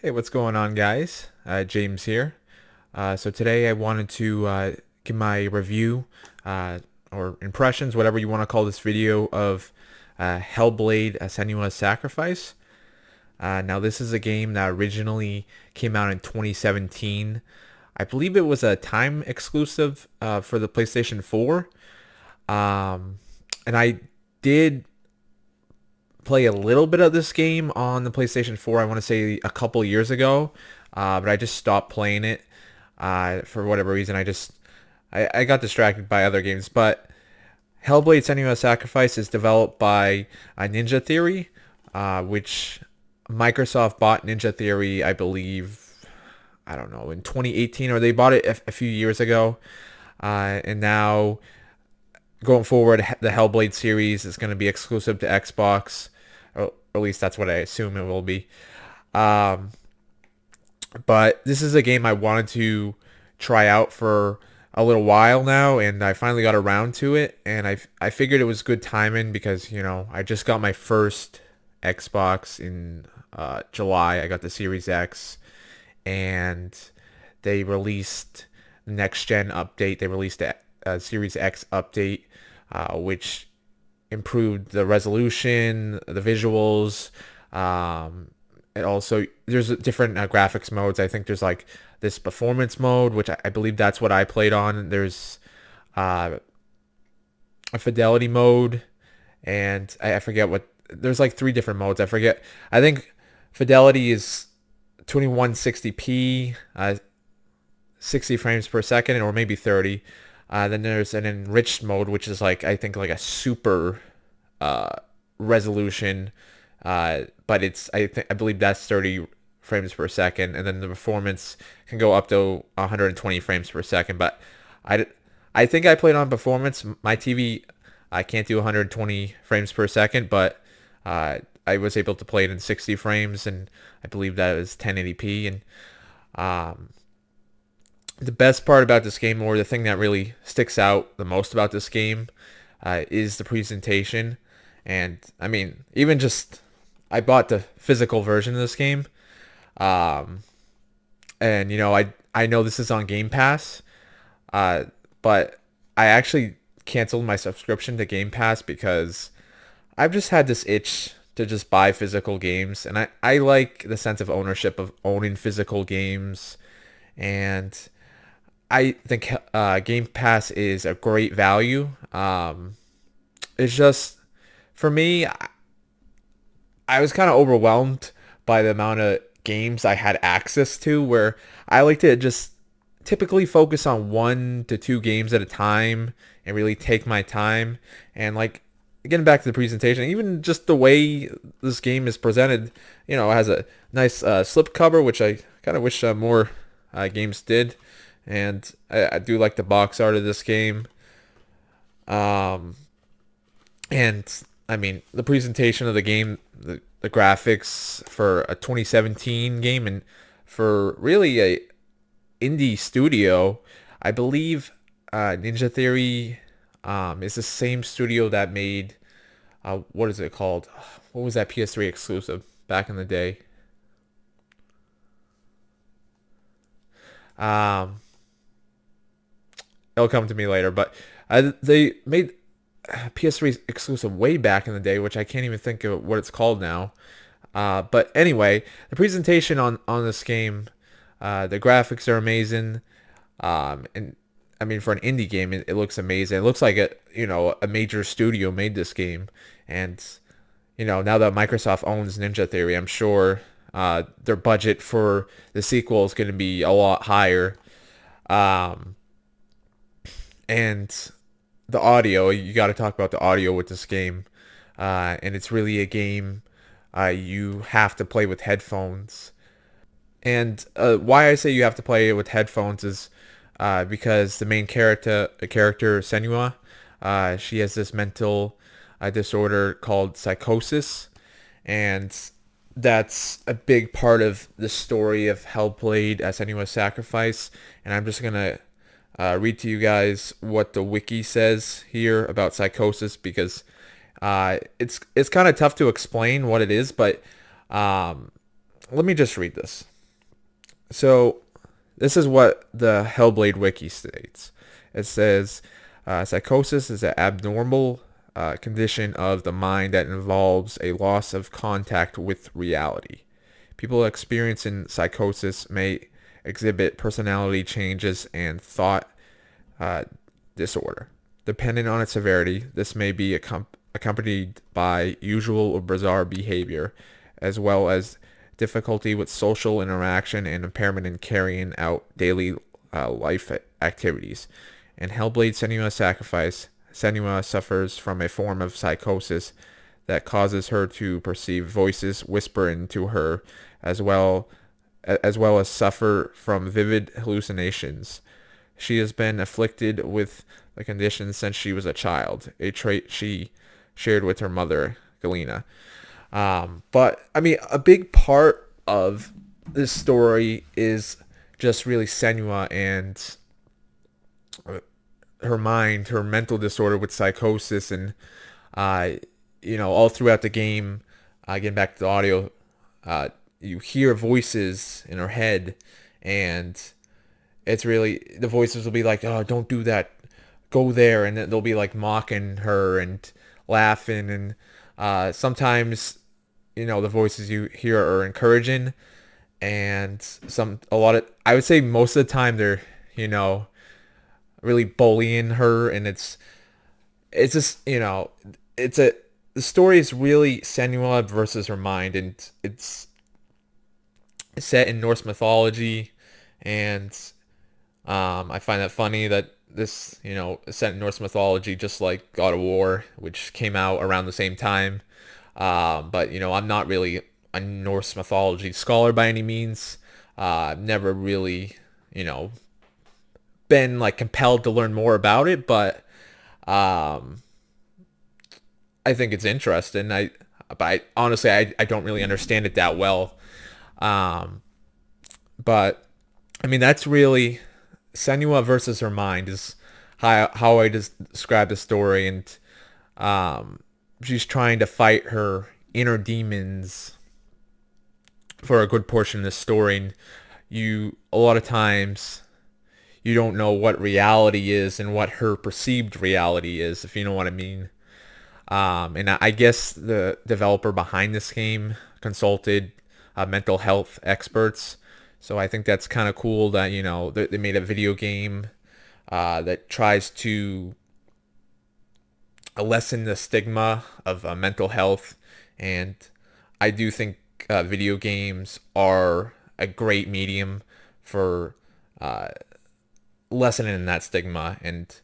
Hey, what's going on, guys? James here. So today I wanted to give my review or impressions, whatever you want to call this video, of Hellblade: Senua's Sacrifice. Now, this is a game that originally came out in 2017. I believe it was a time exclusive for the PlayStation 4. And I did play a little bit of this game on the PlayStation 4, I want to say a couple years ago, but I just stopped playing it for whatever reason. I got distracted by other games. But Hellblade: Senua's Sacrifice is developed by Ninja Theory, which Microsoft bought Ninja Theory, I believe, I don't know, in 2018, or they bought it a few years ago. And now going forward, the Hellblade series is going to be exclusive to Xbox, or at least that's what I assume it will be. Um, but this is a game I wanted to try out for a little while now, and I finally got around to it, and I figured it was good timing because, I just got my first Xbox in July. I got the Series X, and they released the next gen update. They released a Series X update, which improved the resolution, the visuals. And also, there's different graphics modes. I think there's like this performance mode, which I believe that's what I played on. There's uh, a fidelity mode, and I forget what. There's like three different modes. I forget. I think fidelity is 2160p, 60 frames per second, or maybe 30. Then there's an enriched mode, which is like, I think, like a super uh, resolution, but I believe that's 30 frames per second, and then the performance can go up to 120 frames per second. But I I think I played on performance. My TV, I can't do 120 frames per second, but I was able to play it in 60 frames, and I believe that is 1080p. And um, the best part about this game, or the thing that really sticks out the most about this game, is the presentation. And I mean, even just I bought the physical version of this game, um, and I know this is on Game Pass, uh, but I actually canceled my subscription to Game Pass because I've just had this itch to just buy physical games, and I like the sense of ownership of owning physical games. And I think Game Pass is a great value. It's just, for me, I was kind of overwhelmed by the amount of games I had access to, where I like to just typically focus on 1 to 2 games at a time and really take my time. And like, getting back to the presentation, even just the way this game is presented, it has a nice slip cover, which I kind of wish more games did. And I do like the box art of this game. Um, and I mean, the presentation of the game, the graphics for a 2017 game, and for really a indie studio, I believe Ninja Theory is the same studio that made what is it called? What was that PS3 exclusive back in the day? Um, it'll come to me later, but they made PS3 exclusive way back in the day, which I can't even think of what it's called now. But anyway, the presentation on this game, the graphics are amazing, and I mean, for an indie game, it looks amazing. It looks like a major studio made this game. And now that Microsoft owns Ninja Theory, I'm sure their budget for the sequel is going to be a lot higher. Um, and the audio, you got to talk about the audio with this game. And it's really a game you have to play with headphones. And why I say you have to play it with headphones is because the main character Senua, she has this mental disorder called psychosis, and that's a big part of the story of Hellblade: Senua's Sacrifice. And I'm just gonna read to you guys what the wiki says here about psychosis, because it's kind of tough to explain what it is, but let me just read this. So this is what the Hellblade wiki states. It says, psychosis is an abnormal condition of the mind that involves a loss of contact with reality. People experiencing psychosis may exhibit personality changes and thought uh, disorder. Depending on its severity, this may be accompanied by usual or bizarre behavior, as well as difficulty with social interaction and impairment in carrying out daily life activities. In Hellblade Senua Sacrifice, Senua suffers from a form of psychosis that causes her to perceive voices whisper into her, as well as suffer from vivid hallucinations. She has been afflicted with the condition since she was a child, a trait she shared with her mother, Galena. But I mean, a big part of this story is just really Senua and her mind, her mental disorder with psychosis, and uh, all throughout the game. Getting back to the audio, you hear voices in her head, and it's really, the voices will be like, "Oh, don't do that, go there," and they'll be like mocking her and laughing, and sometimes the voices you hear are encouraging, and a lot of, I would say most of the time they're really bullying her, and it's just it's a the story is really Senua versus her mind, and it's set in Norse mythology, and I find that funny that this is set in Norse mythology, just like God of War, which came out around the same time. But I'm not really a Norse mythology scholar by any means. I've never really been like compelled to learn more about it, but um, I think it's interesting. Honestly, I don't really understand it that well. Um, but I mean, that's really Senua versus her mind is how I just describe the story, and she's trying to fight her inner demons for a good portion of the story. And a lot of times you don't know what reality is and what her perceived reality is, if you know what I mean. And I guess the developer behind this game consulted mental health experts. So I think that's kind of cool that, they made a video game that tries to lessen the stigma of mental health. And I do think video games are a great medium for lessening that stigma. And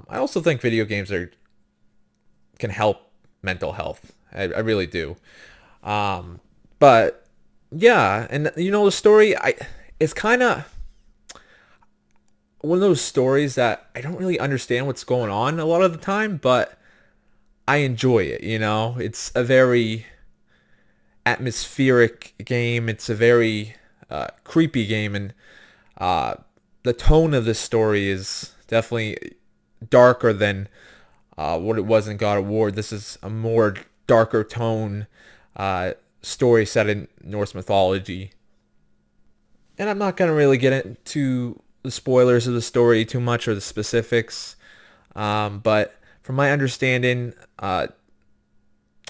I also think video games can help mental health. I really do. But yeah, and the story, it's kind of one of those stories that I don't really understand what's going on a lot of the time, but I enjoy it. It's a very atmospheric game. It's a very creepy game, and the tone of this story is definitely darker than what it was in God of War. This is a more darker tone story set in Norse mythology. And I'm not going to really get into the spoilers of the story too much or the specifics. But from my understanding,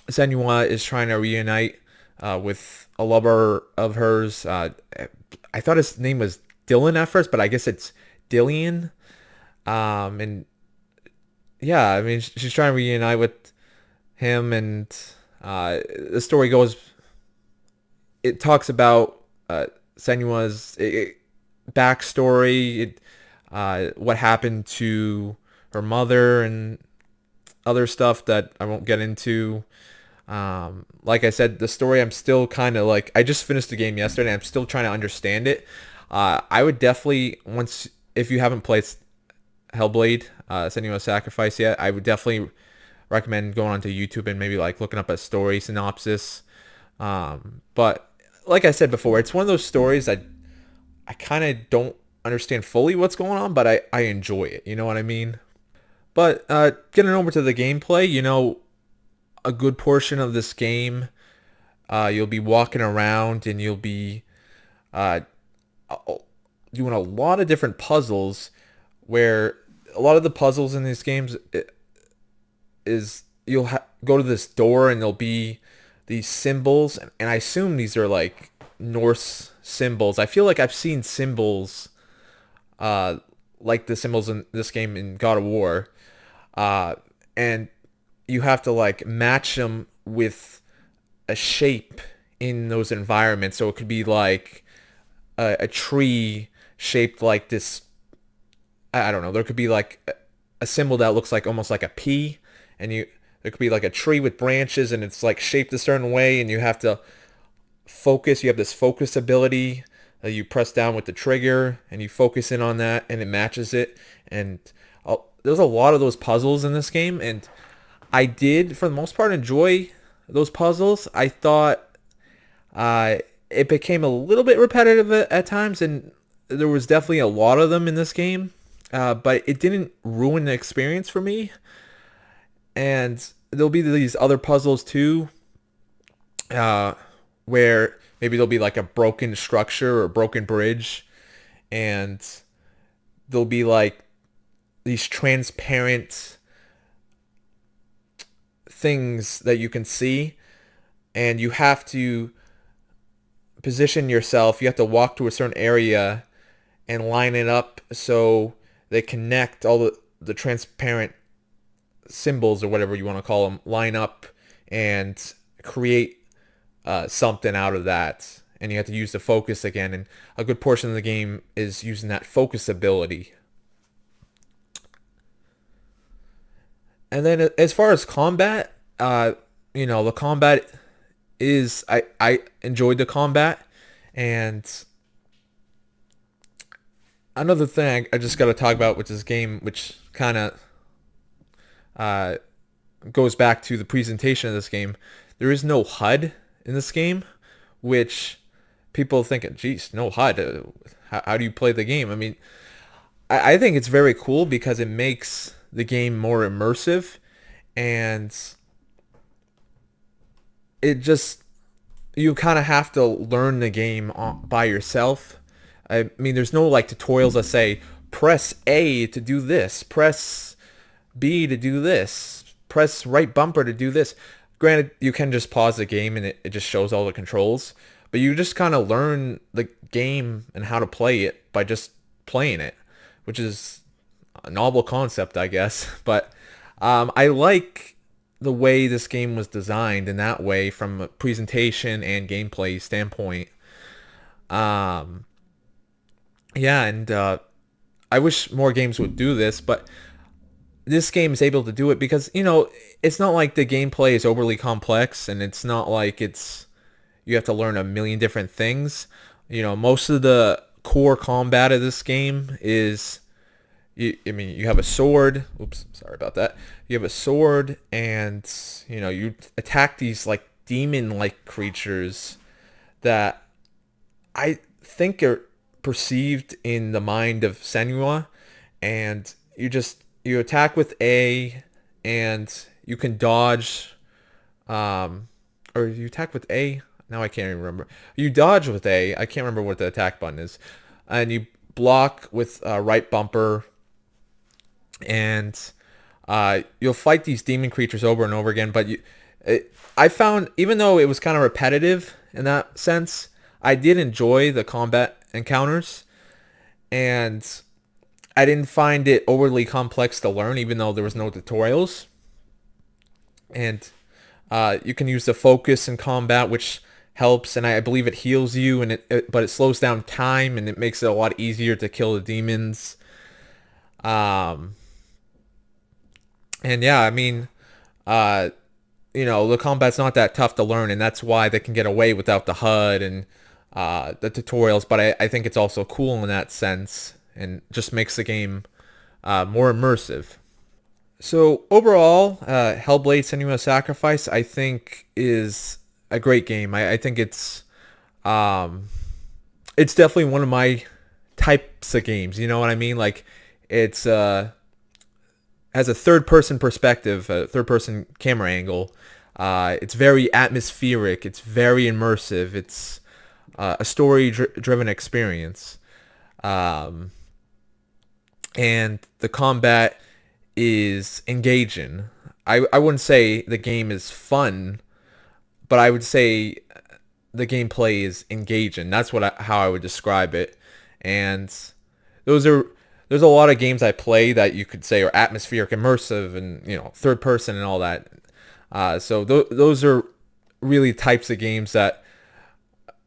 Senua is trying to reunite with a lover of hers. I thought his name was Dylan at first, but I guess it's Dillian. And yeah, I mean, she's trying to reunite with him, and the story goes, it talks about Senua's backstory, what happened to her mother, and other stuff that I won't get into. Like I said, the story, I'm still kind of like, I just finished the game yesterday, and I'm still trying to understand it. I would definitely, if you haven't played Hellblade, Senua Sacrifice yet, I would definitely recommend going onto YouTube and maybe like looking up a story synopsis. But like I said before, it's one of those stories that I kind of don't understand fully what's going on, but I enjoy it. You know what I mean? But getting over to the gameplay, a good portion of this game You'll be walking around and you'll be uh, doing a lot of different puzzles where a lot of the puzzles in these games is you'll go to this door and there'll be these symbols, and I assume these are like Norse symbols. I feel like I've seen symbols uh, like the symbols in this game in God of War, uh, and you have to like match them with a shape in those environments. So it could be like a tree shaped like this. I don't know. There could be like a symbol that looks like almost like a P, and you there could be like a tree with branches, and it's like shaped a certain way, and you have to focus. You have this focus ability. You press down with the trigger, and you focus in on that, and it matches it. And there's a lot of those puzzles in this game, and I did, for the most part, enjoy those puzzles. I thought it became a little bit repetitive at times, and there was definitely a lot of them in this game, but it didn't ruin the experience for me. And there'll be these other puzzles too, where maybe there'll be like a broken structure or a broken bridge, and there'll be like these transparent things that you can see, and you have to position yourself. You have to walk to a certain area and line it up so they connect all the transparent symbols or whatever you want to call them, line up and create something out of that. And you have to use the focus again, and a good portion of the game is using that focus ability. And then as far as combat, the combat is I enjoyed the combat. And another thing I just got to talk about with this game, which kind of goes back to the presentation of this game. There is no HUD in this game, which people think, geez, no HUD. How do you play the game? I mean, I think it's very cool because it makes the game more immersive, and it just, you kind of have to learn the game by yourself. I mean, there's no like tutorials that say press A to do this, press B to do this, press right bumper to do this. Granted, you can just pause the game and it just shows all the controls, but you just kind of learn the game and how to play it by just playing it, which is a novel concept, I guess. But I like the way this game was designed in that way from a presentation and gameplay standpoint. Yeah, and I wish more games would do this, but this game is able to do it because, it's not like the gameplay is overly complex, and it's not like you have to learn a million different things. Most of the core combat of this game is, you have a sword. Oops, sorry about that. You have a sword, and, you attack these, like, demon-like creatures that I think are perceived in the mind of Senua, and you attack with A, and you can dodge, or you attack with A. Now I can't even remember. You dodge with A. I can't remember what the attack button is, and you block with right bumper, and you'll fight these demon creatures over and over again. But I found, even though it was kind of repetitive in that sense, I did enjoy the combat encounters, and I didn't find it overly complex to learn, even though there was no tutorials. And you can use the focus in combat, which helps, and I believe it heals you, and but it slows down time, and it makes it a lot easier to kill the demons. And yeah, I mean, the combat's not that tough to learn, and that's why they can get away without the HUD and the tutorials. But I think it's also cool in that sense, and just makes the game more immersive. So overall, Hellblade: Senua's Sacrifice, I think, is a great game. I think it's definitely one of my types of games. You know what I mean? Like, it's has a third-person perspective, a third-person camera angle. It's very atmospheric. It's very immersive. It's a story-driven experience. Um, and the combat is engaging. I wouldn't say the game is fun, but I would say the gameplay is engaging. That's how I would describe it. And those are there's a lot of games I play that you could say are atmospheric, immersive, and third person and all that. So those are really types of games that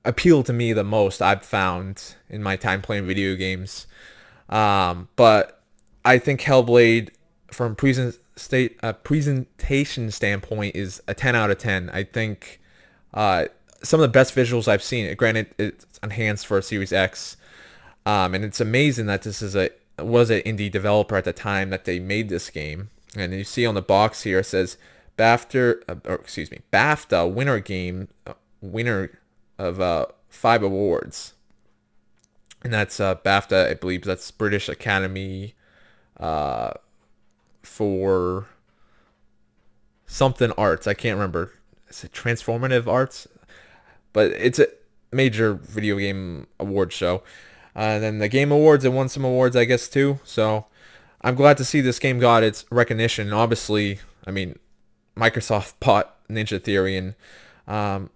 appeal to me the most. I've found in my time playing video games. But I think Hellblade, from presentation standpoint, is a 10 out of 10. I think some of the best visuals I've seen. Granted, it's enhanced for Series X, and it's amazing that this was an indie developer at the time that they made this game. And you see on the box here it says BAFTA winner game, winner of 5 awards. And that's BAFTA, I believe that's British Academy for something arts. I can't remember. Is it transformative arts? But it's a major video game award show. And then the Game Awards, it won some awards, I guess, too. So I'm glad to see this game got its recognition. Obviously, I mean, Microsoft bought Ninja Theory, and I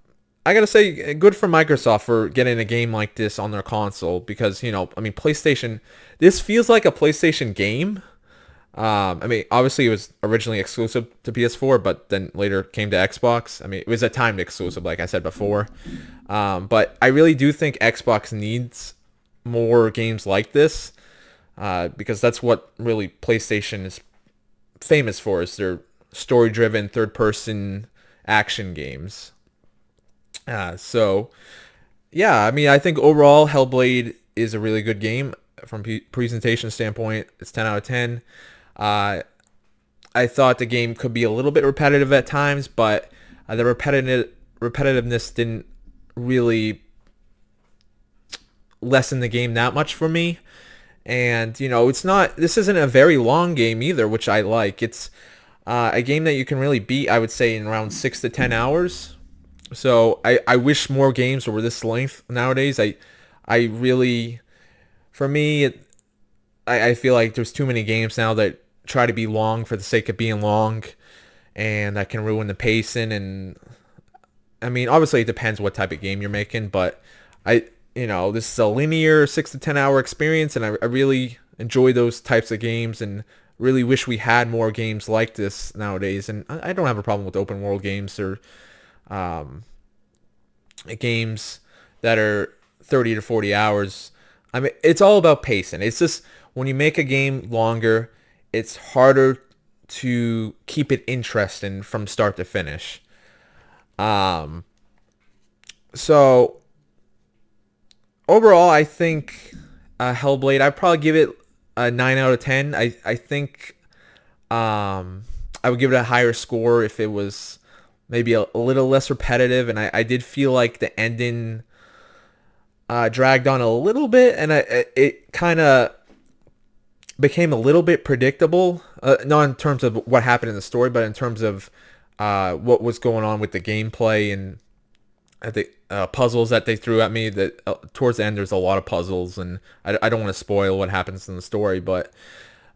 gotta say, good for Microsoft for getting a game like this on their console, because, I mean, PlayStation, this feels like a PlayStation game. I mean, obviously it was originally exclusive to PS4, but then later came to Xbox. I mean, it was a timed exclusive, like I said before. But I really do think Xbox needs more games like this, because that's what really PlayStation is famous for, is their story-driven, third-person action games. So, yeah, I mean, I think overall Hellblade is a really good game from presentation standpoint. It's 10 out of 10. I thought the game could be a little bit repetitive at times, but the repetitiveness didn't really lessen the game that much for me. And, this isn't a very long game either, which I like. It's a game that you can really beat, I would say, in around 6 to 10 hours. So I wish more games were this length nowadays. I really, for me, I feel like there's too many games now that try to be long for the sake of being long, and that can ruin the pacing. And I mean, obviously it depends what type of game you're making, but this is a linear 6 to 10 hour experience, and I really enjoy those types of games, and really wish we had more games like this nowadays. And I don't have a problem with open world games or games that are 30 to 40 hours. I mean, it's all about pacing. It's just, when you make a game longer, it's harder to keep it interesting from start to finish. So overall, I think Hellblade, I'd probably give it a 9 out of 10. I think I would give it a higher score if it was maybe a little less repetitive, and I did feel like the ending dragged on a little bit, and it kind of became a little bit predictable, not in terms of what happened in the story, but in terms of what was going on with the gameplay and the puzzles that they threw at me. That towards the end, there's a lot of puzzles, and I don't want to spoil what happens in the story, but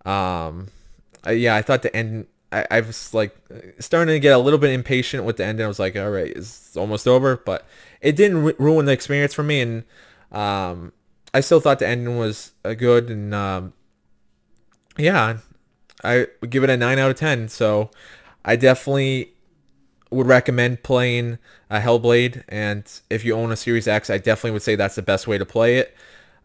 yeah, I thought the end, I was like starting to get a little bit impatient with the end, and I was like, all right, it's almost over, but it didn't ruin the experience for me. And I still thought the ending was good, and yeah, I would give it a 9 out of 10. So I definitely would recommend playing Hellblade, and if you own a Series X, I definitely would say that's the best way to play it.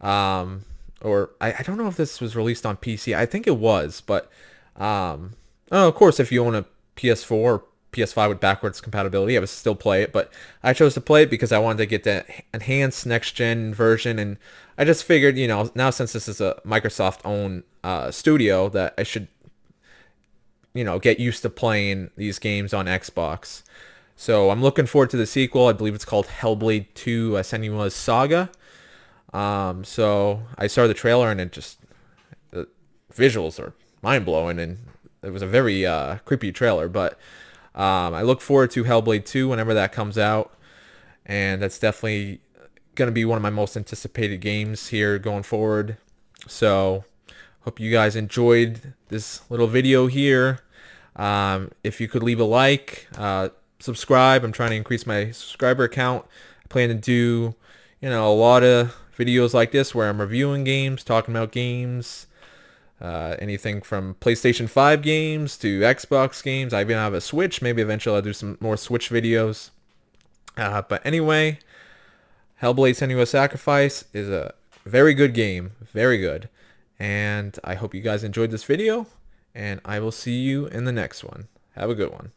Or I don't know if this was released on PC. I think it was, but of course, if you own a PS4 or PS5 with backwards compatibility, I would still play it. But I chose to play it because I wanted to get the enhanced next-gen version, and I just figured, now since this is a Microsoft-owned studio, that I should, get used to playing these games on Xbox. So I'm looking forward to the sequel. I believe it's called Hellblade 2: Senua's Saga. So I saw the trailer, and the visuals are mind-blowing, and it was a very creepy trailer. But I look forward to Hellblade 2 whenever that comes out, and that's definitely going to be one of my most anticipated games here going forward. So hope you guys enjoyed this little video here. If you could leave a like, subscribe. I'm trying to increase my subscriber count. I plan to do, a lot of videos like this where I'm reviewing games, talking about games, anything from PlayStation 5 games to Xbox games. I even have a Switch. Maybe eventually I'll do some more Switch videos. But anyway, Hellblade: Senua Sacrifice is a very good game. Very good. And I hope you guys enjoyed this video, and I will see you in the next one. Have a good one.